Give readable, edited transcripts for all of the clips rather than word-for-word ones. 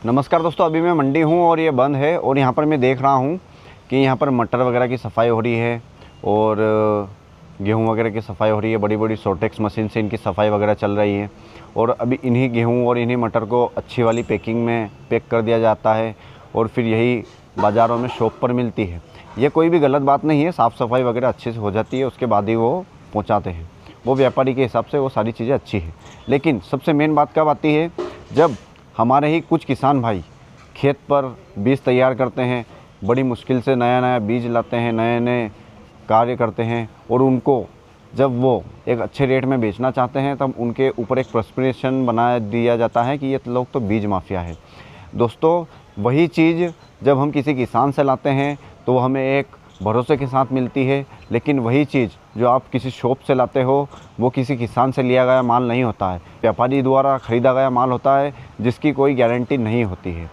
नमस्कार दोस्तों, अभी मैं मंडी हूँ और ये बंद है और यहाँ पर मैं देख रहा हूँ कि यहाँ पर मटर वगैरह की सफाई हो रही है और गेहूँ वगैरह की सफाई हो रही है। बड़ी बड़ी सोटेक्स मशीन से इनकी सफाई वगैरह चल रही है और अभी इन्हीं गेहूँ और इन्हीं मटर को अच्छी वाली पैकिंग में पैक कर दिया जाता है और फिर यही बाज़ारों में शॉप पर मिलती है। ये कोई भी गलत बात नहीं है, साफ़ सफाई वगैरह अच्छे से हो जाती है, उसके बाद ही वो पहुँचाते हैं। वो व्यापारी के हिसाब से वो सारी चीज़ें अच्छी हैं। लेकिन सबसे मेन बात कब आती है, जब हमारे ही कुछ किसान भाई खेत पर बीज तैयार करते हैं, बड़ी मुश्किल से नया नया बीज लाते हैं, नए नए कार्य करते हैं और उनको जब वो एक अच्छे रेट में बेचना चाहते हैं तब उनके ऊपर एक प्रस्क्रिप्शन बना दिया जाता है कि ये लोग तो बीज माफिया है। दोस्तों, वही चीज़ जब हम किसी किसान से लाते हैं तो हमें एक भरोसे के साथ मिलती है, लेकिन वही चीज़ जो आप किसी शॉप से लाते हो वो किसी किसान से लिया गया माल नहीं होता है, व्यापारी द्वारा ख़रीदा गया माल होता है जिसकी कोई गारंटी नहीं होती है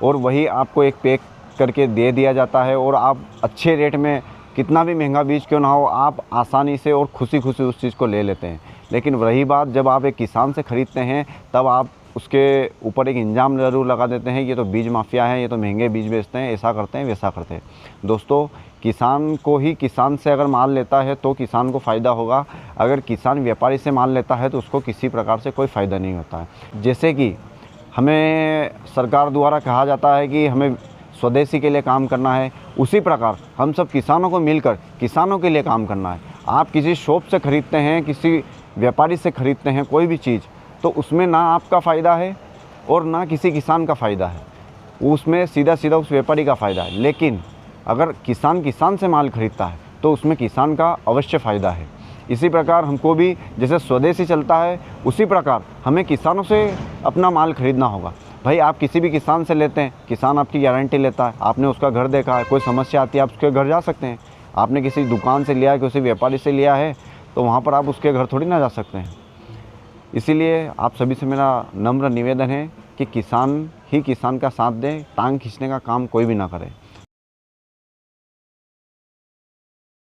और वही आपको एक पैक करके दे दिया जाता है और आप अच्छे रेट में, कितना भी महंगा बीज क्यों ना हो, आप आसानी से और खुशी खुशी उस चीज़ को ले लेते हैं। लेकिन वही बात जब आप एक किसान से ख़रीदते हैं तब आप उसके ऊपर एक इंजाम ज़रूर लगा देते हैं, ये तो बीज माफिया है, ये तो महंगे बीज बेचते हैं, ऐसा करते हैं, वैसा करते हैं। दोस्तों, किसान को ही किसान से अगर माल लेता है तो किसान को फ़ायदा होगा। अगर किसान व्यापारी से माल लेता है तो उसको किसी प्रकार से कोई फ़ायदा नहीं होता है। जैसे कि हमें सरकार द्वारा कहा जाता है कि हमें स्वदेशी के लिए काम करना है, उसी प्रकार हम सब किसानों को मिलकर किसानों के लिए काम करना है। आप किसी शॉप से ख़रीदते हैं, किसी व्यापारी से ख़रीदते हैं कोई भी चीज़, तो उसमें ना आपका फ़ायदा है और ना किसी किसान का फ़ायदा है, उसमें सीधा सीधा उस व्यापारी का फ़ायदा है। लेकिन अगर किसान किसान से माल खरीदता है तो उसमें किसान का अवश्य फ़ायदा है। इसी प्रकार हमको भी जैसे स्वदेशी चलता है उसी प्रकार हमें किसानों से अपना माल खरीदना होगा। भाई, आप किसी भी किसान से लेते हैं, किसान आपकी गारंटी लेता है, आपने उसका घर देखा है, कोई समस्या आती है आप उसके घर जा सकते हैं। आपने किसी दुकान से लिया है, किसी व्यापारी से लिया है, तो वहाँ पर आप उसके घर थोड़ी ना जा सकते हैं। इसीलिए आप सभी से मेरा नम्र निवेदन है कि किसान ही किसान का साथ दें, टांग खींचने का काम कोई भी ना करे।